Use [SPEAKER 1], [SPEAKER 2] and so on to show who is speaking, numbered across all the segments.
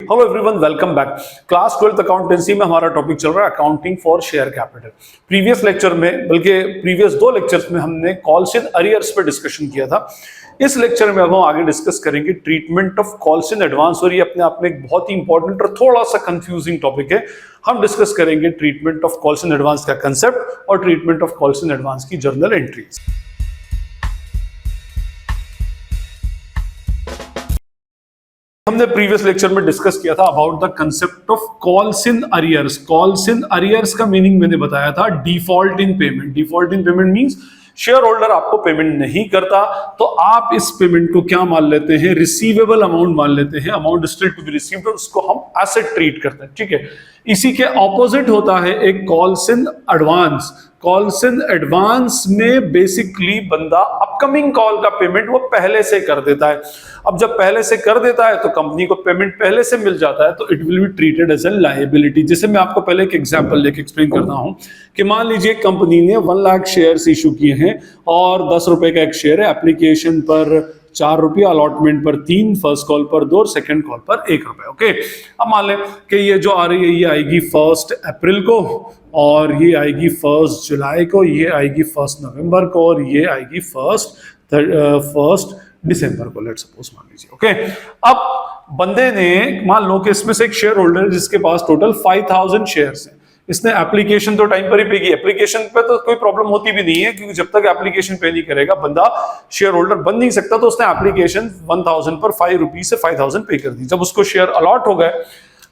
[SPEAKER 1] Hello everyone, welcome back. Class 12th accountancy में हमारा topic चल रहा है accounting for share capital. Previous lecture में, बल्कि प्रीवियस 2 लेक्चर्स में हमने कॉल्स इन अरियर्स पे डिस्कशन किया था। इस लेक्चर में अब हम आगे डिस्कस करेंगे treatment of calls in advance, और ये अपने आप में एक बहुत ही इंपॉर्टेंट और थोड़ा सा कंफ्यूजिंग टॉपिक है। हम डिस्कस करेंगे treatment of calls in advance का कंसेप्ट और treatment of calls in advance की जर्नल एंट्रीज। हमने प्रीवियस लेक्चर में डिस्कस किया था about the concept of calls in arrears. Calls in arrears का मीनिंग मैंने बताया था default in payment. Default in payment means share holder आपको पेमेंट नहीं करता तो आप इस पेमेंट को क्या मान लेते हैं, रिसीवेबल अमाउंट मान लेते हैं, amount still to be received, और उसको हम एसेट ट्रीट करते हैं। ठीक है, इसी के ऑपोजिट होता है एक calls in advance. Calls in advance में बेसिकली बंदा अपकमिंग कॉल का पेमेंट वो पहले से कर देता है। अब जब पहले से कर देता है तो कंपनी को पेमेंट पहले से मिल जाता है, तो it will be treated as a liability. जैसे मैं आपको पहले एक एग्जांपल लेके एक्सप्लेन करता हूं कि मान लीजिए कंपनी ने 1 लाख शेयर्स इशू किए हैं और 10 रुपए का एक शेयर है। एप्लीकेशन पर 4 रुपया, अलॉटमेंट पर 3, फर्स्ट कॉल पर 2 और सेकंड कॉल पर 1 रुपया। ओके, अब मान लें कि ये जो आ रही है ये आएगी 1 अप्रैल को, और ये आएगी 1 जुलाई को, ये आएगी 1 नवंबर को, और ये आएगी 1 दिसंबर को, लेट्स सपोज मान लीजिए। ओके, अब बंदे ने मान लो कि इसमें से एक शेयर होल्डर है जिसके पास टोटल 5000 शेयर्स हैं। इसने एप्लीकेशन तो टाइम पर ही पे की। एप्लीकेशन पे तो कोई प्रॉब्लम होती भी नहीं है, क्योंकि जब तक एप्लीकेशन पे नहीं करेगा बंदा शेयर होल्डर बन नहीं सकता। तो उसने एप्लीकेशन 1000 पर 5 रुपीज से 5000 पे कर दी। जब उसको शेयर अलॉट हो गए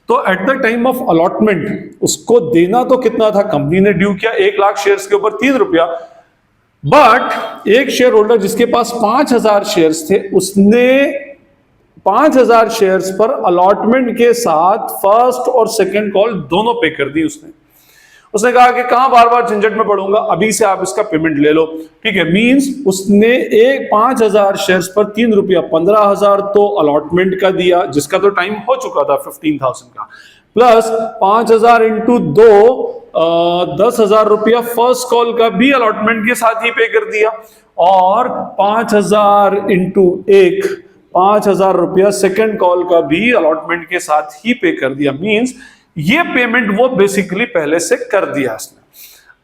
[SPEAKER 1] तो eight the time of allotment उसको देना तो कितना था, कंपनी ने ड्यू किया 1 लाख शेयर्स के ऊपर 3 रुपया। बट एक शेयर होल्डर जिसके पास 5000 शेयर्स थे, उसने 5000 शेयर्स पर अलॉटमेंट के साथ फर्स्ट और सेकंड कॉल दोनों पे कर दी। उसने कहा कि कहां बार बार झंझट में पड़ूंगा, अभी से आप इसका पेमेंट ले लो। ठीक है, मींस उसने 5000 शेयर्स पर 3 रुपया, 15000 तो अलॉटमेंट का दिया जिसका तो टाइम हो चुका था 15000 का, प्लस 5000 इंटू 2 10,000 रुपया फर्स्ट कॉल का भी अलॉटमेंट के साथ ही पे कर दिया, और 5000 इंटू 1 5000 रुपया सेकेंड कॉल का भी अलॉटमेंट के साथ ही पे कर दिया। मींस ये पेमेंट वो बेसिकली पहले से कर दिया उसने।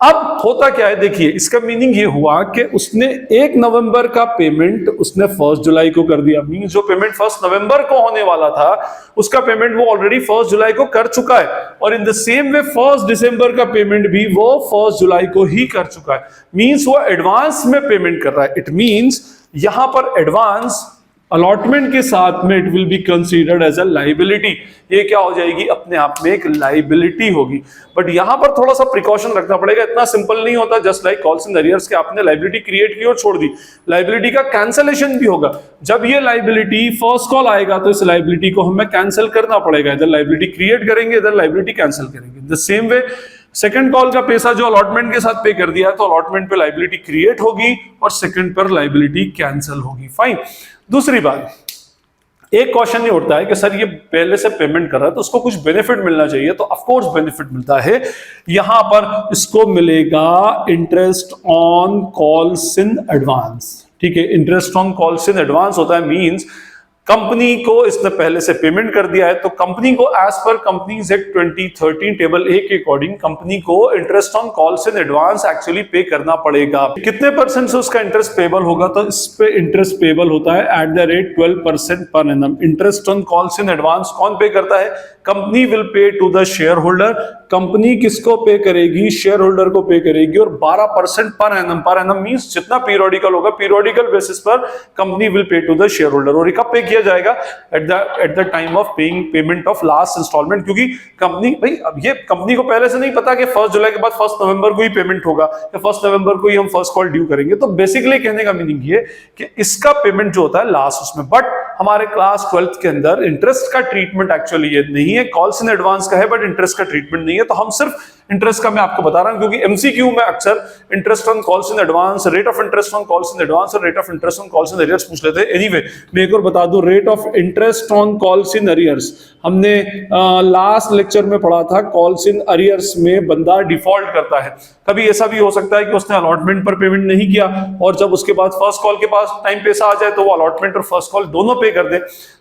[SPEAKER 1] अब होता क्या है, देखिए इसका मीनिंग ये हुआ कि उसने 1 नवंबर का पेमेंट उसने 1 जुलाई को कर दिया। मींस जो पेमेंट 1 नवंबर को होने वाला था उसका पेमेंट वो ऑलरेडी 1 जुलाई को कर चुका है, और इन द सेम वे 1 दिसंबर का पेमेंट भी वो 1 जुलाई को ही कर चुका है। मींस वो एडवांस में पेमेंट कर रहा है। इट मींस यहां पर एडवांस अलॉटमेंट के साथ में it will be considered as a liability. ये क्या हो जाएगी, अपने आप में एक लायबिलिटी होगी। बट यहां पर थोड़ा सा प्रिकॉशन रखना पड़ेगा, इतना सिंपल नहीं होता just like calls in arrears के आपने लायबिलिटी क्रिएट की और छोड़ दी। लायबिलिटी का कैंसलेशन भी होगा। जब ये लायबिलिटी फर्स्ट कॉल आएगा तो इस लायबिलिटी को हमें कैंसिल करना पड़ेगा। इधर लायबिलिटी क्रिएट करेंगे, इधर लायबिलिटी कैंसिल करेंगे। The same way second call का पैसा जो अलॉटमेंट के साथ पे कर दिया है, तो अलॉटमेंट पे लायबिलिटी क्रिएट होगी और सेकंड पर लायबिलिटी कैंसिल होगी। फाइन। दूसरी बात, एक क्वेश्चन ये उठता है कि सर ये पहले से पेमेंट कर रहा है तो उसको कुछ बेनिफिट मिलना चाहिए। तो ऑफ कोर्स बेनिफिट मिलता है। यहां पर इसको मिलेगा interest on calls in advance. ठीक है, interest on calls in advance होता है मींस कंपनी को इसने पहले से पेमेंट कर दिया है, तो कंपनी को as per companies act 2013 table ए के अकॉर्डिंग कंपनी को interest on calls in advance actually पे करना पड़ेगा। कितने % से उसका इंटरेस्ट पेबल होगा, तो इस पे इंटरेस्ट पेबल होता है at the rate 12% per annum. Interest on calls in advance कौन पे करता है, company will pay to the share holder. Company किसको पे करेगी, शेयर होल्डर को पे करेगी, और 12% per annum. Per annum means जितना पीरियोडिकल होगा, पीरियोडिकल बेसिस पर company will pay to the share holder. और कब पे किया जाएगा, at the time of paying payment of last installment. क्योंकि कंपनी, भाई अब ये कंपनी को पहले से नहीं पता कि 1 जुलाई के बाद 1 नवंबर को ही पेमेंट होगा या 1 नवंबर को ही हम फर्स्ट कॉल ड्यू करेंगे। तो बेसिकली कहने का मीनिंग ये कि इसका पेमेंट जो होता है लास्ट उसमें। बट हमारे क्लास 12th के अंदर इंटरेस्ट का ट्रीटमेंट एक्चुअली ये नहीं है, कॉल्स इन एडवांस का है बट इंटरेस्ट का ट्रीटमेंट नहीं है। तो हम सिर्फ इंटरेस्ट का मैं आपको बता रहा हूं क्योंकि एमसीक्यू में अक्सर interest on calls in advance, rate of interest on calls in advance और rate of interest on calls in arrears पूछ लेते हैं। एनीवे मैं एक और बता दूं, rate of interest on calls in arrears हमने लास्ट लेक्चर में पढ़ा था। कॉल्स इन अरियर्स में बंदा डिफॉल्ट करता है, कभी ऐसा भी हो सकता है कि उसने अलॉटमेंट पर पेमेंट नहीं किया और जब उसके बाद फर्स्ट कॉल के पास टाइम पैसा आ जाए तो वो अलॉटमेंट और फर्स्ट कॉल दोनों पे कर दे,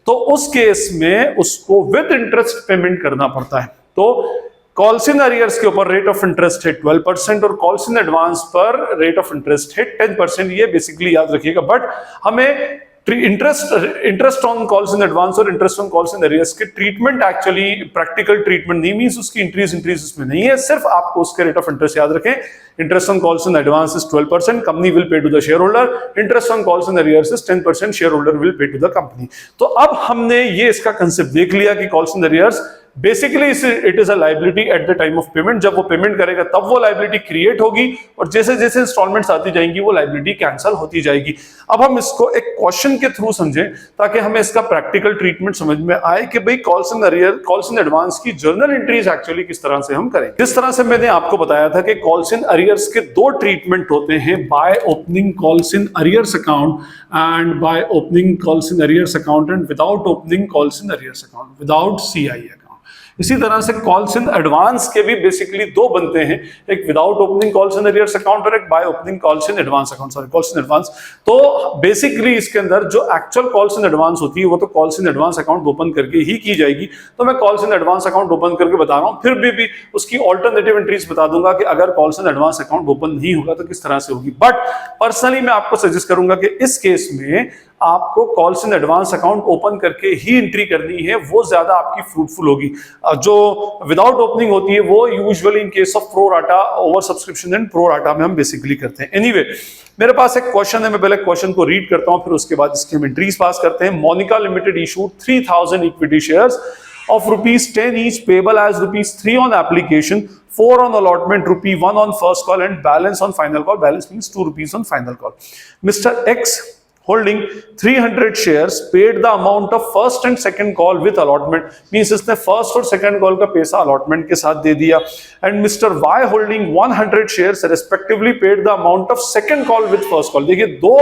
[SPEAKER 1] तो उस केस में उसको विद इंटरेस्ट पेमेंट करना पड़ता है। तो कॉल्स इन अरियर्स के ऊपर रेट ऑफ इंटरेस्ट है 12% और कॉल्स इन एडवांस पर रेट ऑफ इंटरेस्ट है 10%। ये बेसिकली याद रखिएगा। बट हमें interest on calls in advance और interest on calls in arrears के ट्रीटमेंट एक्चुअली प्रैक्टिकल ट्रीटमेंट नहीं, मींस उसकी इंक्रीज उसमें नहीं है, सिर्फ आपको उसके रेट ऑफ इंटरेस्ट याद रखें। Interest on calls in advance is 12%, company will pay to the share holder. Interest on calls in arrears is 10%, share holder will pay to the company. तो अब हमने ये इसका कंसेप्ट देख लिया कि calls in arrears basically it is a liability at the time of payment. जब वो पेमेंट करेगा तब वो लायबिलिटी क्रिएट होगी और जैसे जैसे इंस्टॉलमेंट्स आती जाएंगी वो लायबिलिटी कैंसिल होती जाएगी। अब हम इसको एक क्वेश्चन के थ्रू समझें ताकि हमें इसका प्रैक्टिकल ट्रीटमेंट समझ में आए कि भाई calls in arrear, calls in advance की जर्नल एंट्रीज एक्चुअली किस तरह से हम करें। जिस तरह से मैंने आपको बताया था कि कॉल्स इन अरियर्स के दो ट्रीटमेंट होते हैं, bye opening calls in arrears account and bye opening calls in arrears account and without opening calls in arrears account, without CI. इसी तरह से कॉल्स इन एडवांस के भी बेसिकली दो बनते हैं, एक without opening calls in arrears account और एक bye opening calls in advance account, sorry calls in advance. तो बेसिकली इसके अंदर जो एक्चुअल कॉल्स इन एडवांस होती है वो तो calls in advance account open करके ही की जाएगी। तो मैं calls in advance account open करके बता रहा हूं, फिर भी उसकी ऑल्टरनेटिव एंट्रीज बता दूंगा कि अगर calls in advance account open नहीं होगा तो किस तरह से होगी। बट पर्सनली मैं आपको सजेस्ट करूंगा कि इस केस में आपको calls in advance account open करके ही एंट्री करनी है, वो ज्यादा आपकी फ्रूटफुल होगी। जो विदाउट ओपनिंग होती है वो usually in case of pro rata, over subscription and pro rata में हम बेसिकली करते हैं। एनीवे मेरे पास एक क्वेश्चन है, मैं पहले क्वेश्चन को रीड करता हूं फिर उसके बाद इसकी हम एंट्रीज पास करते हैं। Monica limited issued 3000 equity shares of ₹10 each payable as ₹3 on application, 4 on allotment, ₹1 on first call and balance on final call. Balance means ₹2 on final call. Mr. X holding 300 shares paid the amount of first and second call with allotment, means इसने first और second call का पैसा allotment के साथ दे दिया। and Mr. Y holding 100 shares respectively paid the amount of second call with first call। देखिए दो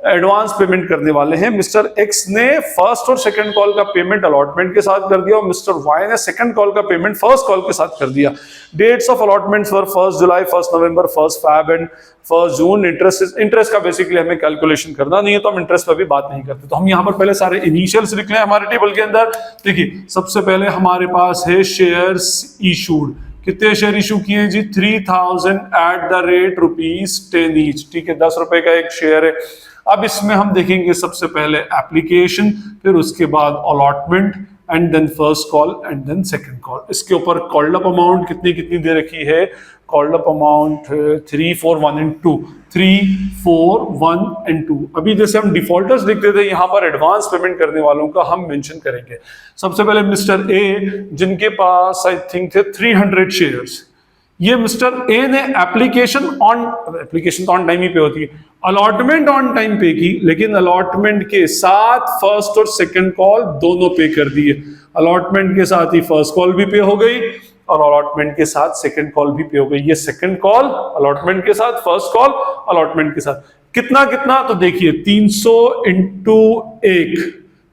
[SPEAKER 1] advance payment करने वाले हैं। मिस्टर एक्स ने फर्स्ट और सेकंड कॉल का पेमेंट अलॉटमेंट के साथ कर दिया और मिस्टर वाई ने सेकंड कॉल का पेमेंट फर्स्ट कॉल के साथ कर दिया। Dates of allotments for 1 July, 1 November, 1 Feb and 1 June. Interest का बेसिकली हमें कैलकुलेशन करना नहीं है तो हम इंटरेस्ट पर भी बात नहीं करते। तो हम यहाँ पर पहले सारे इनिशियल्स लिख लें हमारे टेबल के अंदर। देखिए सबसे पहले हमारे पास है शेयर्स इशूड। कितने शेयर इशू किए हैं जी? 3000 एट द रेट ₹10 ईच। ठीक है, 10 रुपए का एक शेयर है। अब इसमें हम देखेंगे सबसे पहले एप्लीकेशन, फिर उसके बाद allotment and then first call and then second call. इसके ऊपर कॉल्ड अप अमाउंट कितनी दे रखी है? Called up amount 3, 4, 1 and 2, 3, 4, 1 and 2। अभी जैसे हम डिफॉल्टर्स लिखते थे, यहाँ पर एडवांस पेमेंट करने वालों का हम मेंशन करेंगे। सबसे पहले मिस्टर ए जिनके पास आई थिंक थे 300 शेयर्स। ये मिस्टर ए ने एप्लीकेशन तो ऑन टाइम ही पे होती है, अलॉटमेंट ऑन टाइम पे की, लेकिन अलॉटमेंट के साथ फर्स्ट और सेकंड कॉल दोनों पे कर दिए। अलॉटमेंट के साथ ही फर्स्ट कॉल भी पे हो गई और अलॉटमेंट के साथ सेकंड कॉल भी पे हो गई। ये सेकंड कॉल अलॉटमेंट के साथ, फर्स्ट कॉल अलॉटमेंट के साथ। कितना तो देखिए 300 इंटू 1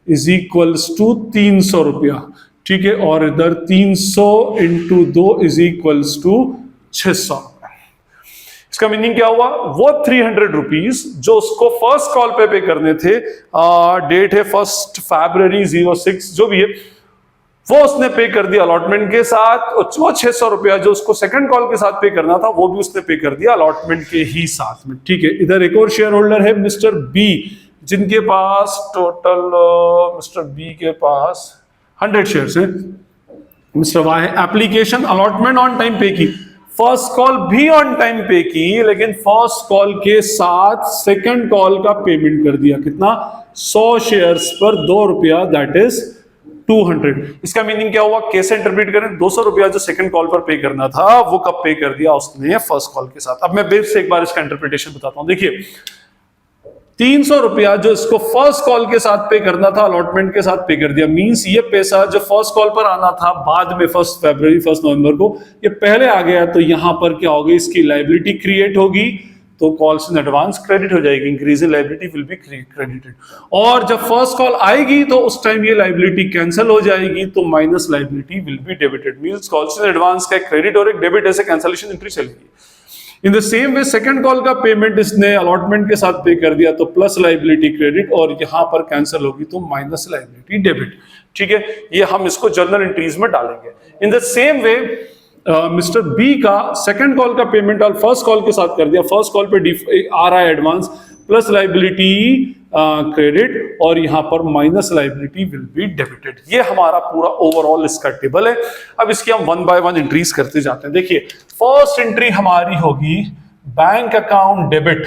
[SPEAKER 1] इज इक्वल्स टू 300 रुपया। ठीक है, और इधर 300 इंटू 2 इज इक्वल्स टू 600। इसका मीनिंग क्या हुआ? वो 300 रुपीज जो उसको फर्स्ट कॉल पे करने थे, डेट है 1 फरवरी 06, जो भी है, वो उसने पे कर दिया अलॉटमेंट के साथ। वो 600 रुपया जो उसको सेकंड कॉल के साथ पे करना था वो भी उसने पे कर दिया अलॉटमेंट के ही साथ में। ठीक है, इधर एक और शेयर होल्डर है मिस्टर बी, जिनके पास टोटल मिस्टर बी के पास 100 शेयर्स है। Mister Y application allotment on time pay की, फर्स्ट कॉल भी ऑन टाइम पे की, लेकिन फर्स्ट कॉल के साथ सेकंड कॉल का पेमेंट कर दिया। कितना? 100 शेयर्स पर ₹2, दैट इज 200। इसका मीनिंग क्या हुआ? कैसे इंटरप्रेट करें? 200 रुपया जो सेकंड कॉल पर पे करना था वो कब पे कर दिया उसने? फर्स्ट कॉल के साथ। अब मैं बेस से एक बार इसका इंटरप्रिटेशन बताता हूं। देखिए 300 रुपया जो इसको फर्स्ट कॉल के साथ पे करना था, अलॉटमेंट के साथ पे कर दिया। मींस ये पैसा जो फर्स्ट कॉल पर आना था बाद में 1 फरवरी 1 नवंबर को, ये पहले आ गया, तो यहां पर क्या होगी, इसकी लाइबिलिटी क्रिएट होगी, तो कॉल्स इन एडवांस क्रेडिट हो जाएगी, increase in liability will be credited. और जब फर्स्ट कॉल आएगी तो उस टाइम ये लाइबिलिटी कैंसिल हो जाएगी, तो minus liability will be debited. Means calls in advance का क्रेडिट और एक डेबिट ऐसे कैंसिलेशन एंट्री चलेगी। इन the same way second call का पेमेंट इसने अलॉटमेंट के साथ पे कर दिया, तो प्लस लाइबिलिटी क्रेडिट, और यहां पर कैंसिल होगी तो माइनस लाइबिलिटी डेबिट। ठीक है, ये हम इसको जर्नल एंट्रीज में डालेंगे। In the same way mister B का सेकंड कॉल का पेमेंट और फर्स्ट कॉल के साथ कर दिया, फर्स्ट कॉल पे आ रहा है एडवांस, प्लस लाइबिलिटी क्रेडिट, और यहां पर minus liability will be debited. ये हमारा पूरा ओवरऑल इसका टेबल है। अब इसकी हम 1 बाय 1 एंट्रीज करते जाते हैं। देखिए, फर्स्ट एंट्री हमारी होगी bank account debit,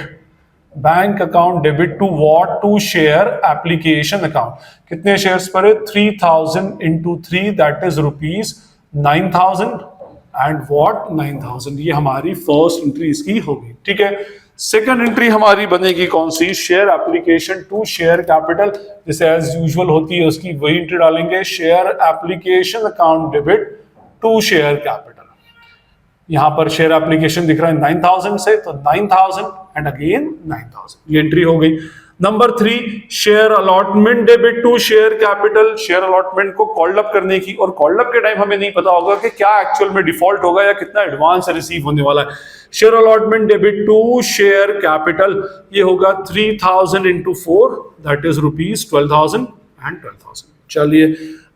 [SPEAKER 1] bank account debit to what, to share application account. कितने शेयर्स पर है, 3000 into 3 that is ₹9000 and what 9000। ये हमारी फर्स्ट एंट्री इसकी होगी। ठीक है, सेकंड एंट्री हमारी बनेगी कौन सी, share application to share capital, जैसे एज यूजुअल होती है उसकी वही एंट्री डालेंगे, share application account debit to share capital. यहां पर शेयर एप्लीकेशन दिख रहा है 9000 से, तो 9000 एंड अगेन 9000, ये एंट्री हो गई। Number 3, share allotment debit to share capital, share allotment को कॉल्ड अप करने की, और कॉल्ड अप के टाइम हमें नहीं पता होगा कि क्या एक्चुअल में डिफॉल्ट होगा या कितना एडवांस रिसीव होने वाला है। Share allotment debit to share capital, ये होगा 3000 into 4 दैट इज ₹12,000 एंड 12,000। चलिए,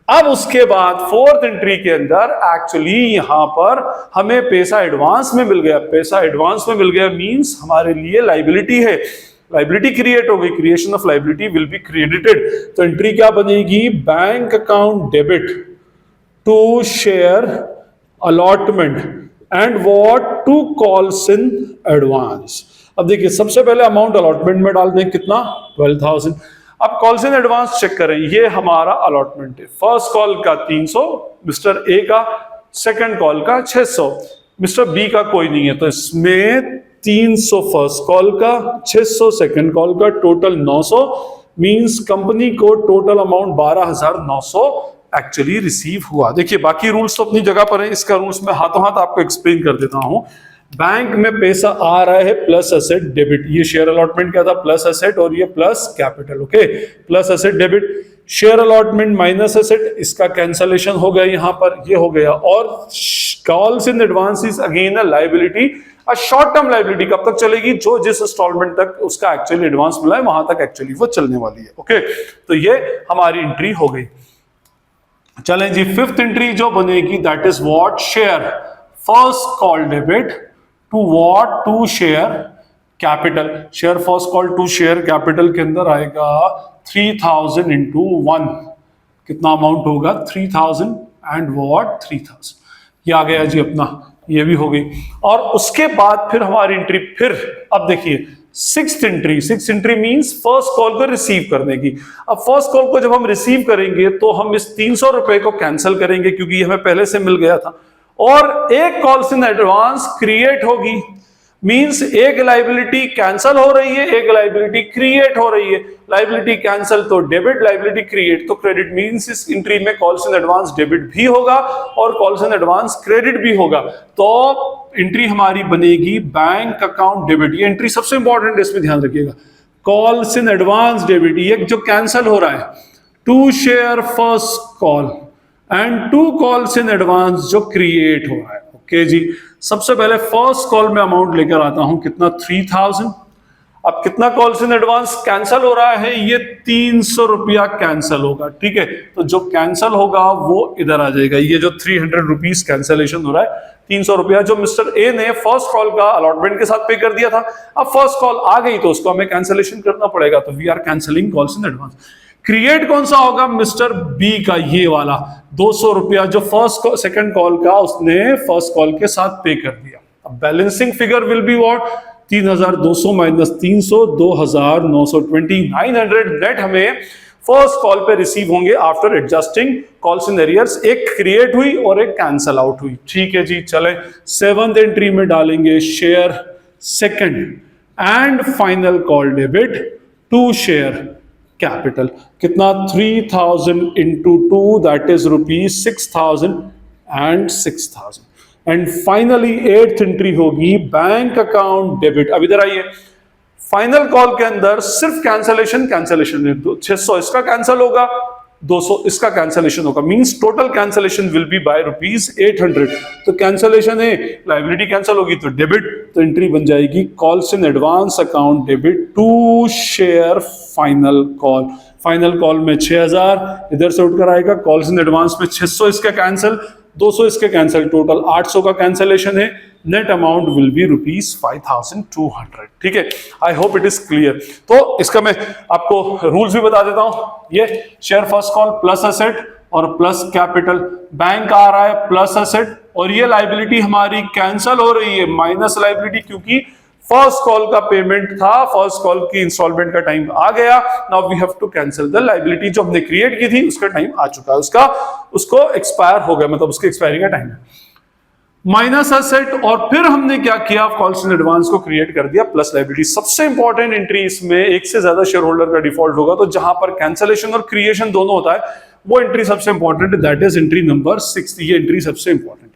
[SPEAKER 1] अब उसके बाद फोर्थ एंट्री के अंदर एक्चुअली यहां पर हमें पैसा एडवांस में मिल गया, पैसा एडवांस में मिल गया मींस हमारे लिए लाइबिलिटी है, लाइबिलिटी क्रिएट हो गई, creation of liability will be credited. तो एंट्री क्या बनेगी, bank account debit to share allotment and what, to calls in advance. अब देखिए, सबसे पहले अमाउंट अलॉटमेंट में डाल दें, कितना, 12,000। अब कॉल्स इन एडवांस चेक करें, ये हमारा अलॉटमेंट है, फर्स्ट कॉल का 300 मिस्टर ए का, सेकंड कॉल का 600, मिस्टर बी का कोई नहीं है, तो इसमें 300 फर्स्ट कॉल का, 600 सेकंड कॉल का, टोटल 900। मींस कंपनी को टोटल अमाउंट 12,900 एक्चुअली रिसीव हुआ। देखिए, बाकी रूल्स तो अपनी जगह पर है, इसका रूल्स मैं हाथों हाथ आपको एक्सप्लेन कर देता हूं। बैंक में पैसा आ रहा है प्लस एसेट डेबिट, ये शेयर अलॉटमेंट क्या था, प्लस एसेट, और ये plus capital. Okay, plus asset debit, share allotment minus asset, इसका कैंसलेशन हो गया यहां पर, ये हो गया। और calls in advance is again a liability, a short term liability, कब तक चलेगी, जो जिस इंस्टॉलमेंट तक उसका एक्चुअली एडवांस मिला है वहां तक एक्चुअली वो चलने वाली है। ओके, तो ये हमारी एंट्री हो गई। चलें जी, फिफ्थ एंट्री जो बनेगी that is what, share first call debit to what, to share capital. Share first call to share capital के अंदर आएगा 3000 into 1, कितना अमाउंट होगा, 3000 एंड व्हाट 3000। ये आ गया जी अपना, ये भी हो गई। और उसके बाद फिर हमारी एंट्री, फिर अब देखिए sixth entry means first call को रिसीव करने की। अब फर्स्ट कॉल को जब हम रिसीव करेंगे तो हम इस 300 रुपए को कैंसिल करेंगे क्योंकि ये हमें पहले से मिल गया था, और एक कॉल्स इन एडवांस क्रिएट होगी। मींस एक लाइबिलिटी कैंसिल हो रही है, एक लाइबिलिटी क्रिएट हो रही है। लाइबिलिटी कैंसिल तो डेबिट, लाइबिलिटी क्रिएट तो क्रेडिट। मींस इस एंट्री में कॉल्स इन एडवांस डेबिट भी होगा और कॉल्स इन एडवांस क्रेडिट भी होगा। तो एंट्री हमारी बनेगी बैंक अकाउंट डेबिट। ये एंट्री सबसे इंपॉर्टेंट है, इसमें ध्यान रखिएगा। कॉल्स इन एडवांस डेबिट, ये जो कैंसिल हो रहा है, to share first call and to calls in advance जो क्रिएट हो रहा है। ओके जी, सबसे पहले फर्स्ट कॉल में अमाउंट लेकर आता हूं, कितना, 3000। अब कितना कॉल्स इन एडवांस कैंसिल हो रहा है, ये 300 रुपया कैंसिल होगा। ठीक है, तो जो कैंसिल होगा वो इधर आ जाएगा। ये जो 300 रुपीज कैंसिलेशन हो रहा है, 300 रुपया जो मिस्टर ए ने फर्स्ट कॉल का अलॉटमेंट के साथ पे कर दिया था, अब फर्स्ट कॉल आ गई तो उसको हमें कैंसिलेशन करना पड़ेगा, तो we are cancelling calls in advance. Create कौन सा होगा, मिस्टर बी का, ये वाला 200 रुपया जो सेकंड कॉल का उसने फर्स्ट कॉल के साथ पे कर दिया। अब balancing figure will be what, 3200 minus 300, 2920, 900 net हमें फर्स्ट कॉल पे रिसीव होंगे after adjusting calls in arrears. एक क्रिएट हुई और एक कैंसल आउट हुई। ठीक है जी, चलें सेवंथ एंट्री में डालेंगे share second and final call debit to share capital. कितना? 3000 into 2 that is rupees 6000 and 6000। And finally eighth entry होगी बैंक अकाउंट डेबिट। अब इधर आइए, फाइनल कॉल के अंदर सिर्फ कैंसलेशन है। 600 इसका कैंसिल होगा, 200 इसका कैंसलेशन होगा, means total cancellation will be by rupees 800। तो कैंसलेशन है, लायबिलिटी कैंसिल होगी तो डेबिट, तो एंट्री बन जाएगी calls in advance account debit to share final call. Final call में 6000 इधर से उठकर आएगा, कॉल्स इन एडवांस में 600 इसका कैंसिल, 200 इसके कैंसिल, टोटल 800 का कैंसलेशन है। Net amount will be rupees 5200। ठीक है, I hope it is clear. तो इसका मैं आपको रूल्स भी बता देता हूं। ये share first call plus asset और प्लस कैपिटल, बैंक आ रहा है प्लस एसेट, और ये लाइबिलिटी हमारी कैंसिल हो रही है माइनस लाइबिलिटी, क्योंकि फर्स्ट कॉल का पेमेंट था, फर्स्ट कॉल की इंस्टॉलमेंट का टाइम आ गया। Now we have to cancel the liability जो हमने क्रिएट की थी, उसका टाइम आ चुका है, उसको एक्सपायर हो गया, मतलब उसके एक्सपायरी का टाइम है। माइनस एसेट, और फिर हमने क्या किया, कॉल्स इन एडवांस को क्रिएट कर दिया प्लस लाइबिलिटी। सबसे इंपॉर्टेंट एंट्री इसमें एक से ज्यादा शेयर होल्डर का डिफॉल्ट होगा, तो जहां पर कैंसलेशन और क्रिएशन दोनों होता है वो एंट्री सबसे इंपॉर्टेंट है, दैट इज एंट्री नंबर 6। ये एंट्री सबसे इंपॉर्टेंट है।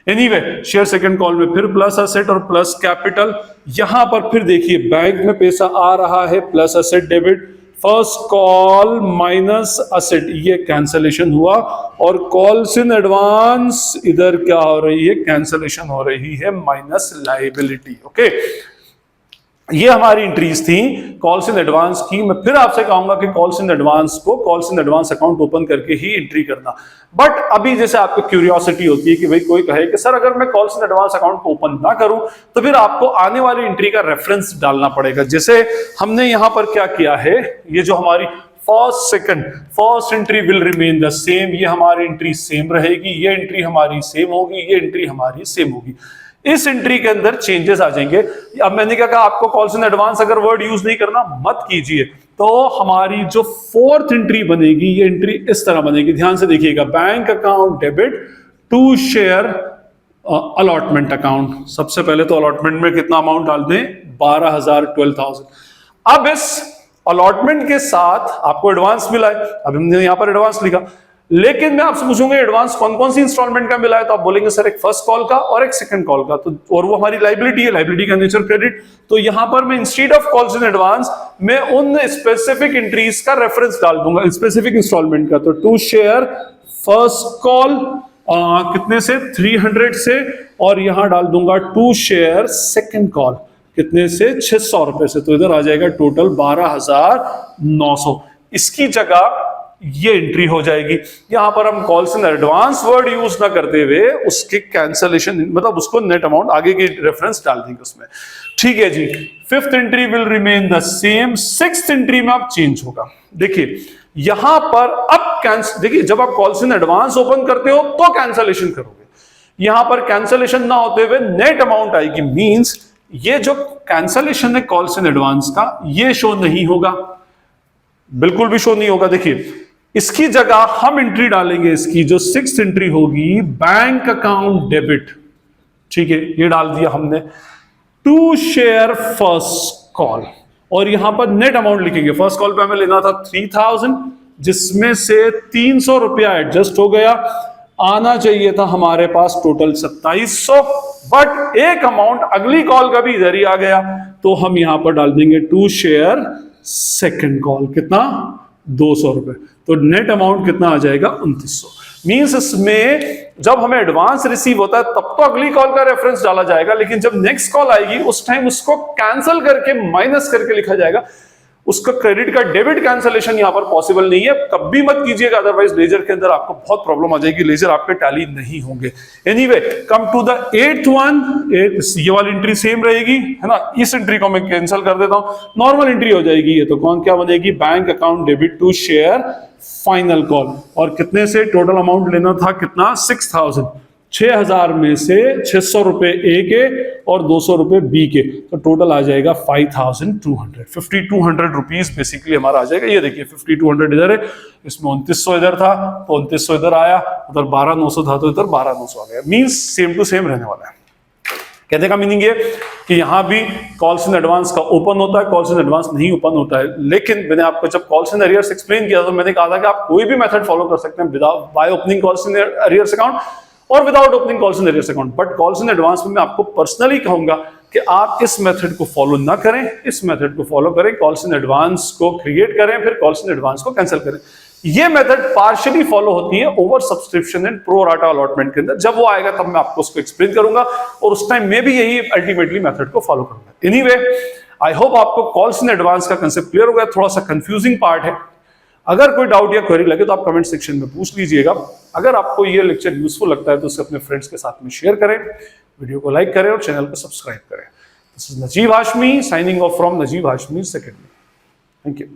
[SPEAKER 1] एनीवे, शेयर सेकंड कॉल में फिर प्लस एसेट और प्लस कैपिटल। यहां पर फिर देखिए बैंक में पैसा आ रहा है, plus asset debit, first call minus asset, ये कैंसलेशन हुआ, और कॉल्स इन एडवांस इधर क्या हो रही है, कैंसलेशन हो रही है माइनस लायबिलिटी। ओके, ये हमारी एंट्रीज थी कॉल्स इन एडवांस की। मैं फिर आपसे कहूंगा कि कॉल्स इन एडवांस को calls in advance account open करके ही एंट्री करना। बट अभी जैसे आपको क्यूरियोसिटी होती है कि भाई कोई कहे कि सर अगर मैं कॉल्स इन एडवांस अकाउंट को ओपन ना करूं तो फिर आपको आने वाली एंट्री का रेफरेंस डालना पड़ेगा। जैसे हमने यहां पर क्या किया है, ये जो हमारी first entry will remain the same, ये हमारी एंट्री सेम रहेगी, ये एंट्री हमारी सेम होगी, ये एंट्री हमारी सेम होगी। इस एंट्री के अंदर चेंजेस आ जाएंगे। अब मैंने क्या कहा, आपको कॉल्स इन एडवांस अगर वर्ड यूज नहीं करना मत कीजिए। तो हमारी जो फोर्थ एंट्री बनेगी, ये एंट्री इस तरह बनेगी, ध्यान से देखिएगा, bank account debit to share allotment account. सबसे पहले तो अलॉटमेंट में कितना अमाउंट डाल दें, 12,000 12,000। अब इस अलॉटमेंट के साथ आपको एडवांस मिला है, अब हमने यहां पर एडवांस लिखा, लेकिन मैं आपसे पूछूंगा एडवांस कौन कौन सी इंस्टॉलमेंट का मिला है, तो आप बोलेंगे सर एक फर्स्ट कॉल का और एक सेकंड कॉल का, तो और वो हमारी लायबिलिटी है, लायबिलिटी का नेचर क्रेडिट। तो यहां पर मैं instead of calls in advance मैं उन स्पेसिफिक एंट्रीज का रेफरेंस डाल दूंगा, स्पेसिफिक इंस्टॉलमेंट का। तो टू शेयर फर्स्ट कॉल कितने से, 300 से, और यहां डाल दूंगा टू शेयर सेकंड कॉल कितने से, 600 रुपए से। तो इधर आ जाएगा टोटल 12,900। इसकी जगह ये एंट्री हो जाएगी। यहां पर हम calls in advance word use ना करते हुए उसके कैंसलेशन, मतलब उसको नेट अमाउंट आगे की रेफरेंस डाल देंगे उसमें। ठीक है जी, fifth entry will remain the same, sixth entry में अब चेंज होगा। देखिए यहां पर अब देखिए जब आप कॉल्स इन एडवांस ओपन करते हो तो कैंसलेशन करोगे, यहां पर कैंसलेशन ना होते हुए नेट अमाउंट आएगी। मींस ये जो कैंसलेशन है कॉल्स इन एडवांस का, ये शो नहीं होगा, बिल्कुल भी शो नहीं होगा। देखिए इसकी जगह हम एंट्री डालेंगे, इसकी जो सिक्स्थ एंट्री होगी, बैंक अकाउंट डेबिट। ठीक है, ये डाल दिया हमने, टू शेयर फर्स्ट कॉल, और यहां पर नेट अमाउंट लिखेंगे। फर्स्ट कॉल पे हमें लेना था 3000, जिसमें से 300 रुपया एडजस्ट हो गया, आना चाहिए था हमारे पास टोटल 2700, बट एक अमाउंट अगली कॉल का भी इधर ही आ गया, तो हम यहां पर डाल देंगे टू शेयर सेकंड कॉल, कितना, 200 रुपए। तो नेट अमाउंट कितना आ जाएगा, 2900। मींस इसमें जब हमें एडवांस रिसीव होता है तब तो अगली कॉल का रेफरेंस डाला जाएगा, लेकिन जब नेक्स्ट कॉल आएगी उस टाइम उसको कैंसिल करके माइनस करके लिखा जाएगा। उसका क्रेडिट का डेबिट कैंसलेशन यहां पर पॉसिबल नहीं है, कभी मत कीजिएगा, अदरवाइज लेजर के अंदर आपको बहुत प्रॉब्लम आ जाएगी, लेजर आपके टैली नहीं होंगे। Anyway, come to the 8th one, ये वाली एंट्री सेम रहेगी, है ना। इस एंट्री को मैं कैंसिल कर देता हूं, नॉर्मल एंट्री हो जाएगी ये। तो कौन क्या बनेगी, bank account debit to share final call, और कितने से टोटल अमाउंट लेना था, कितना, 6000, 6000 में से 600 रुपए ए के और 200 रुपए बी के, तो टोटल आ जाएगा 5200 रुपीज बेसिकली हमारा आ जाएगा। ये देखिए 5200 इधर है, इसमें 2900 इधर था तो 2900 इधर आया, उधर 12900 था तो इधर 12900 आ गया। मींस सेम टू सेम रहने वाला है। कहने का मीनिंग ये कि यहां भी कॉल्स इन एडवांस का ओपन होता है, कॉल्स इन एडवांस नहीं ओपन होता है। लेकिन मैंने आपको जब कॉल्स इन अरियर्स एक्सप्लेन किया तो मैंने कहा था कि आप कोई भी मेथड फॉलो कर सकते हैं without by opening calls in arrears account और without opening calls in arrears account. But calls in advance में मैं आपको पर्सनली कहूंगा कि आप इस मेथड को फॉलो ना करें, इस मेथड को फॉलो करें, कॉल्स इन एडवांस को क्रिएट करें, फिर कॉल्स इन एडवांस को कैंसिल करें। ये मेथड पार्शियली फॉलो होती है over subscription and pro rata allotment के अंदर। जब वो आएगा तब मैं आपको उसको एक्सप्लेन करूंगा और उस टाइम में भी यही अल्टीमेटली मेथड को फॉलो करूंगा। एनीवे, आई होप आपको कॉल्स इन एडवांस का कंसेप्ट क्लियर हो गया। थोड़ा सा कंफ्यूजिंग पार्ट है, अगर कोई डाउट या क्वेरी लगे तो आप कमेंट सेक्शन में पूछ लीजिएगा। अगर आपको ये लेक्चर यूजफुल लगता है तो उसे अपने फ्रेंड्स के साथ में शेयर करें, वीडियो को लाइक करें और चैनल को सब्सक्राइब करें। This is Najeeb Hashmi signing off from Najeeb Hashmi academy. Thank you.